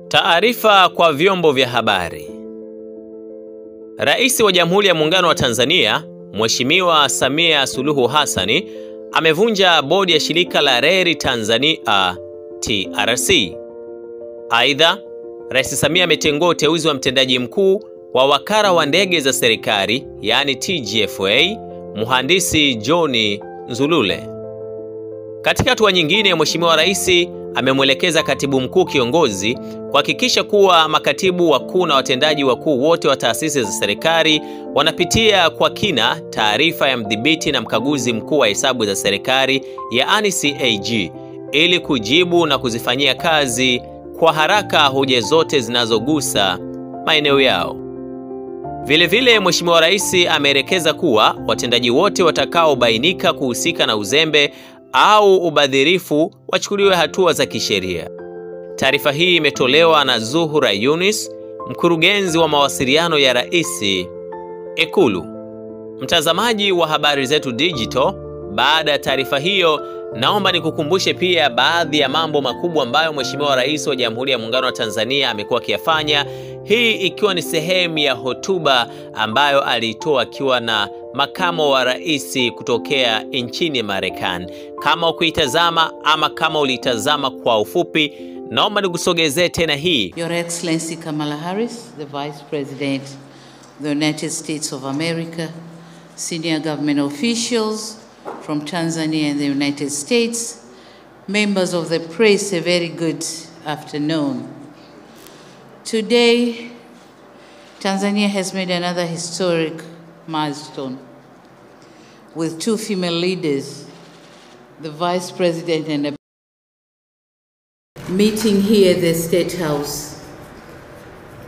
Taarifa kwa vyombo vya habari. Rais wa Jamhuri ya Muungano wa Tanzania, Mheshimiwa Samia Suluhu Hassani, amevunja bodi ya shirika la Reli Tanzania TRC. Aidha, Rais Samia ametengua uteuzi wa mtendaji mkuu wa wakala wa ndege za serikali, yani TGFA, Mhandisi John Nzulule. Katika hatua nyingine, Mheshimiwa Rais amemwelekeza katibu mkuu kiongozi kuhakikisha kuwa makatibu wakuu na watendaji wakuu wote wa taasisi za serikali wanapitia kwa kina taarifa ya mdhibiti na mkaguzi mkuu wa hesabu za serikali, yaani CAG, ili kujibu na kuzifanyia kazi kwa haraka hoja zote zinazogusa maeneo yao. Vilevile, Mheshimiwa Rais ameelekeza kuwa watendaji wote watakaobainika kuhusika na uzembe au ubadhirifu wachukuliwe hatua za kisheria. Taarifa hii imetolewa na Zuhura Yunis, mkurugenzi wa mawasiliano ya Rais, Ikulu. Mtazamaji wa Habari Zetu Digital, baada ya taarifa hiyo, naomba nikukumbushe pia baadhi ya mambo makubwa ambayo Mheshimiwa Rais wa Jamhuri ya Muungano wa Tanzania amekuwa akiyafanya, hii ikiwa ni sehemu ya hotuba ambayo alitoa akiwa na makamo wa rais kutokea nchini Marekani. Kama ukuitazama ama kama ulitazama kwa ufupi, naomba nikusogezee tena hii. Your Excellency Kamala Harris, the Vice President of the United States of America, senior government officials from Tanzania and the United States, members of the press, a very good afternoon. Today, Tanzania has made another historic milestone with two female leaders, the Vice President and the meeting here at the State House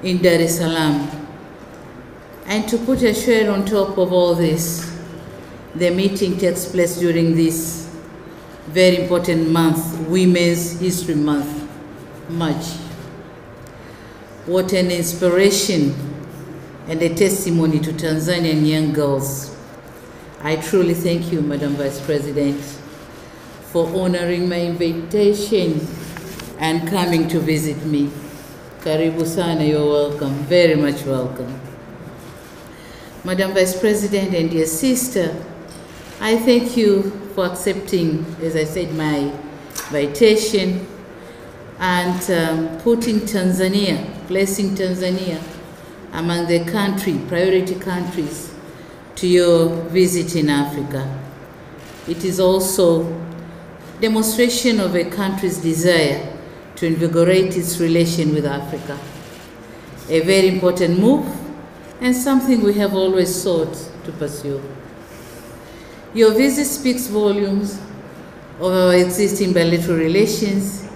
in Dar es Salaam. And to put a share on top of all this, the meeting takes place during this very important month, Women's History Month, March. What an inspiration and a testimony to Tanzanian young girls. I truly thank you, Madam Vice President, for honoring my invitation and coming to visit me. Karibu sana, you're welcome, very much welcome. Madam Vice President and dear sister, I thank you for accepting, as I said, my invitation and putting Tanzania, placing Tanzania among the priority countries to your visit in Africa. It is also demonstration of a country's desire to invigorate its relation with Africa. A very important move and something we have always sought to pursue. Your visit speaks volumes of our existing bilateral relations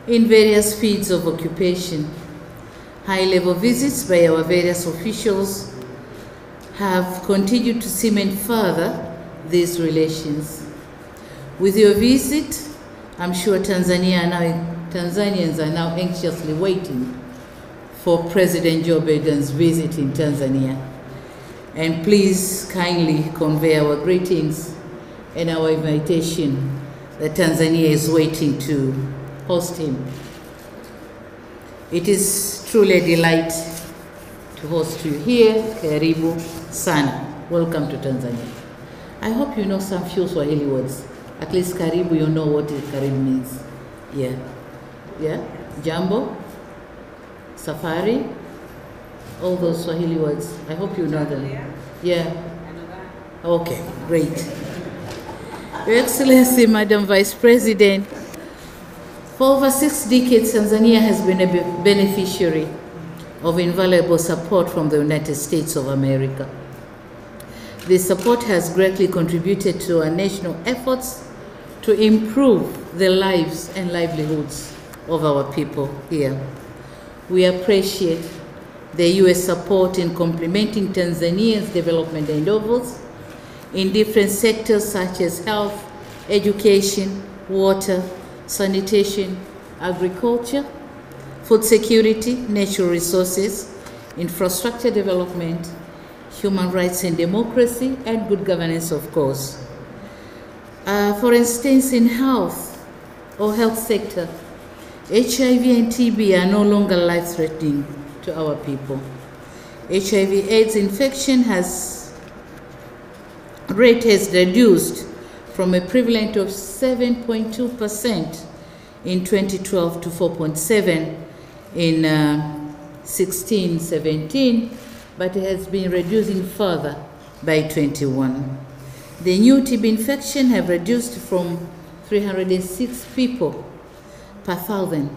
in various fields of occupation. High-level visits by our various officials have continued to cement further these relations. With your visit, I'm sure Tanzanians are now anxiously waiting for President Joe Biden's visit in Tanzania. And please kindly convey our greetings and our invitation that Tanzania is waiting to host him. It is truly a delight to host you here. Karibu sana. Welcome to Tanzania. I hope you know some few Swahili words. At least karibu, you know what karibu means. Yeah. Jambo, safari, all those Swahili words. I hope you know them. Yeah. Okay, great. Your Excellency, Madam Vice President, for over 6 decades, Tanzania has been a beneficiary of invaluable support from the United States of America. This support has greatly contributed to our national efforts to improve the lives and livelihoods of our people here. We appreciate the U.S. support in complementing Tanzania's development endeavors in different sectors such as health, education, water, sanitation, agriculture, food security, natural resources, infrastructure development, human rights and democracy, and good governance, of course. For instance, in health sector, HIV and TB are no longer life-threatening to our people. HIV/AIDS infection rate has reduced from a prevalent of 7.2% in 2012 to 4.7% in 16-17, but it has been reducing further by 21. The new TB infection have reduced from 306 people per thousand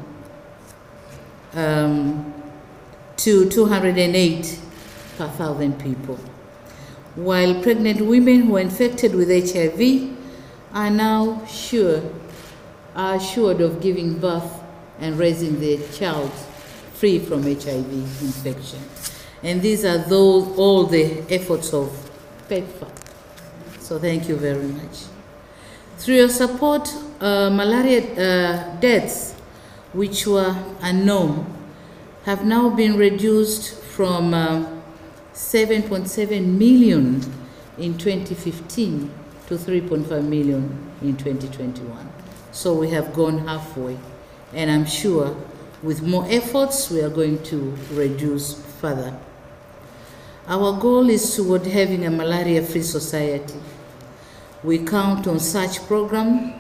to 208 per thousand people, while pregnant women who are infected with HIV are now assured of giving birth and raising their child free from HIV infection. And these are all the efforts of PEPFAR. So thank you very much. Through your support, malaria deaths, which were unknown, have now been reduced from 7.7 million in 2015 to 3.5 million in 2021. So we have gone halfway, and I'm sure with more efforts we are going to reduce further. Our goal is toward having a malaria-free society. We count on such program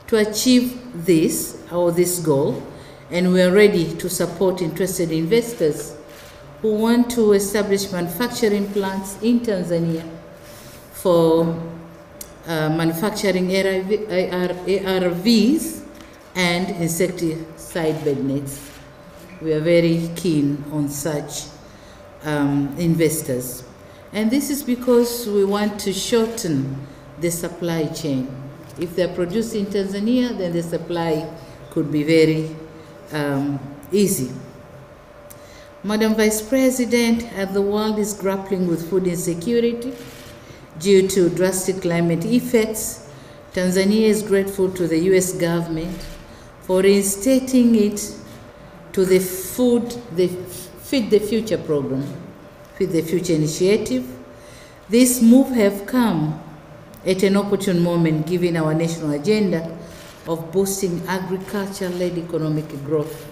to achieve this goal, and we are ready to support interested investors who want to establish manufacturing plants in Tanzania for manufacturing ARVs and insecticide bed nets. We are very keen on such investors. And this is because we want to shorten the supply chain. If they're produced in Tanzania, then the supply could be very easy. Madam Vice President, as the world is grappling with food insecurity due to drastic climate effects, Tanzania is grateful to the U.S. government for reinstating it to the Feed the Future program, Feed the Future initiative. This move have come at an opportune moment given our national agenda of boosting agriculture-led economic growth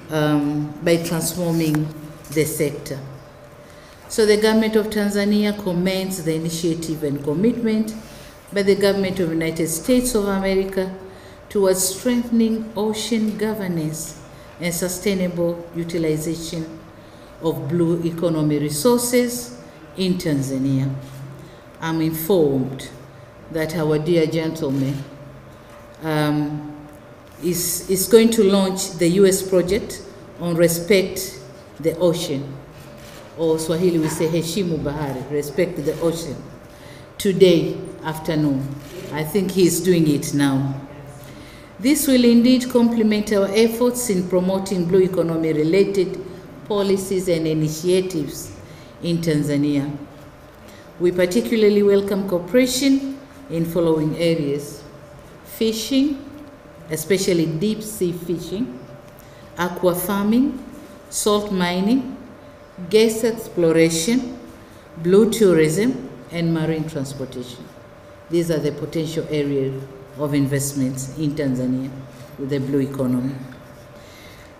by transforming the sector. So the government of Tanzania commends the initiative and commitment by the government of the United States of America towards strengthening ocean governance and sustainable utilization of blue economy resources in Tanzania. I'm informed that our dear gentleman is going to launch the U.S. project on Respect the Ocean, or Swahili we say Heshimu Bahari, Respect the Ocean, today afternoon. I think he's doing it now. This will indeed complement our efforts in promoting blue economy related policies and initiatives in Tanzania. We particularly welcome cooperation in following areas: fishing, especially deep sea fishing, aqua farming, salt mining, gas exploration, blue tourism, and marine transportation. These are the potential areas of investments in Tanzania with the blue economy.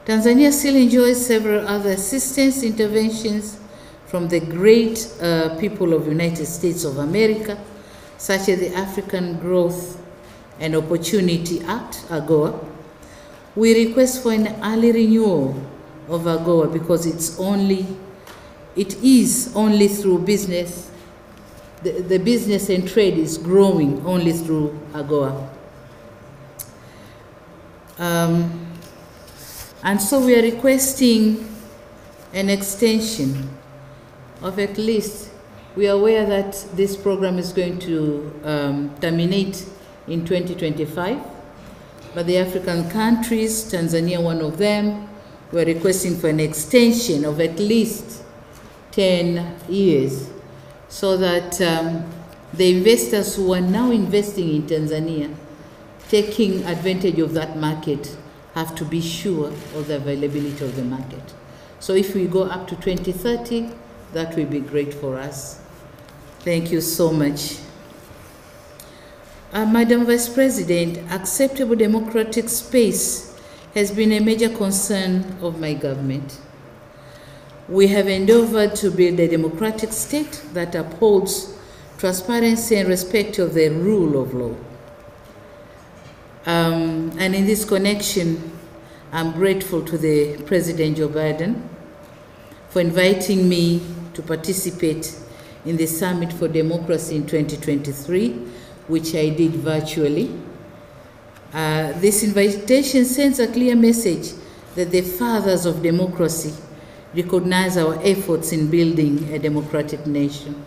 Tanzania still enjoys several other assistance interventions from the great people of the United States of America, such as the African Growth and Opportunity Act, AGOA. We request for an early renewal of AGOA because it is only through business. The business and trade is growing only through AGOA. And so we are requesting an extension of at least, we are aware that this program is going to terminate in 2025, but the African countries, Tanzania one of them, we are requesting for an extension of at least 10 years so that the investors who are now investing in Tanzania, taking advantage of that market, have to be sure of the availability of the market. So if we go up to 2030, that will be great for us. Thank you so much. Madam Vice President, acceptable democratic space has been a major concern of my government. We have endeavored to build a democratic state that upholds transparency and respect of the rule of law. And in this connection, I'm grateful to the President Joe Biden for inviting me to participate in the Summit for Democracy in 2023, which I did virtually. This invitation sends a clear message that the fathers of democracy recognize our efforts in building a democratic nation.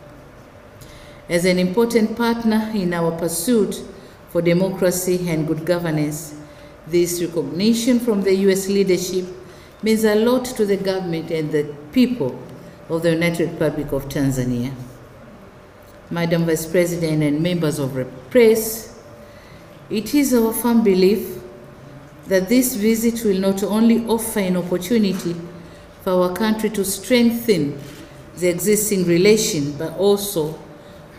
As an important partner in our pursuit for democracy and good governance, this recognition from the U.S. leadership means a lot to the government and the people of the United Republic of Tanzania. Madam Vice President and members of the press, it is our firm belief that this visit will not only offer an opportunity for our country to strengthen the existing relation, but also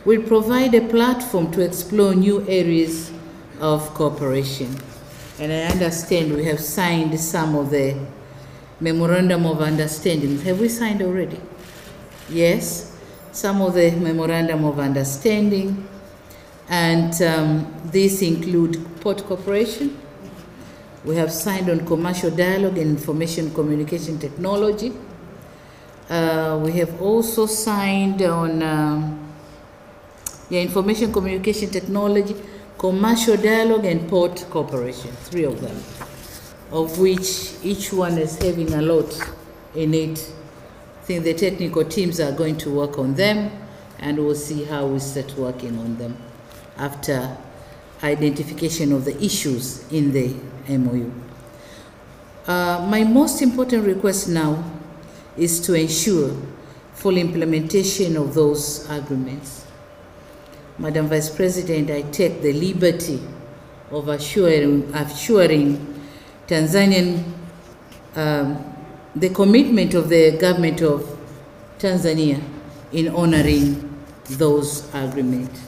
will provide a platform to explore new areas of cooperation. And I understand we have signed some of the Memorandum of Understanding. Have we signed already? Yes, some of the Memorandum of Understanding. And these include port cooperation. We have signed on commercial dialogue and information communication technology. We have also signed on information communication technology, commercial dialogue, and port cooperation, 3 of them, of which each one is having a lot in it. I think the technical teams are going to work on them, and we'll see how we start working on them after identification of the issues in the MOU. My most important request now is to ensure full implementation of those agreements. Madam Vice President, I take the liberty of assuring Tanzanian the commitment of the government of Tanzania in honoring those agreements.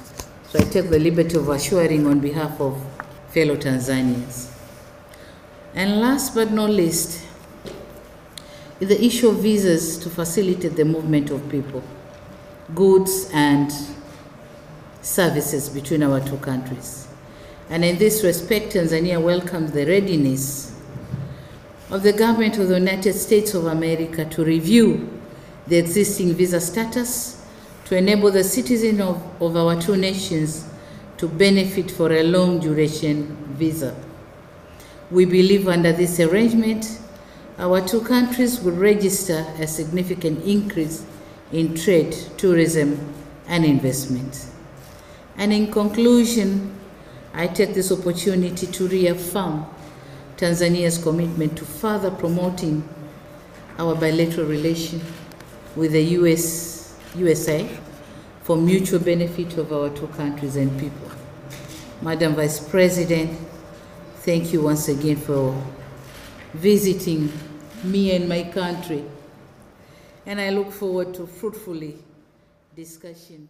So I take the liberty of assuring on behalf of fellow Tanzanians. And last but not least, is the issue of visas to facilitate the movement of people, goods, and services between our two countries. And in this respect, Tanzania welcomes the readiness of the government of the United States of America to review the existing visa status to enable the citizens of our two nations to benefit for a long duration visa. We believe under this arrangement, our two countries will register a significant increase in trade, tourism, and investment. And in conclusion, I take this opportunity to reaffirm Tanzania's commitment to further promoting our bilateral relation with the USA for mutual benefit of our two countries and people. Madam Vice President, thank you once again for visiting me and my country, and I look forward to fruitfully discussion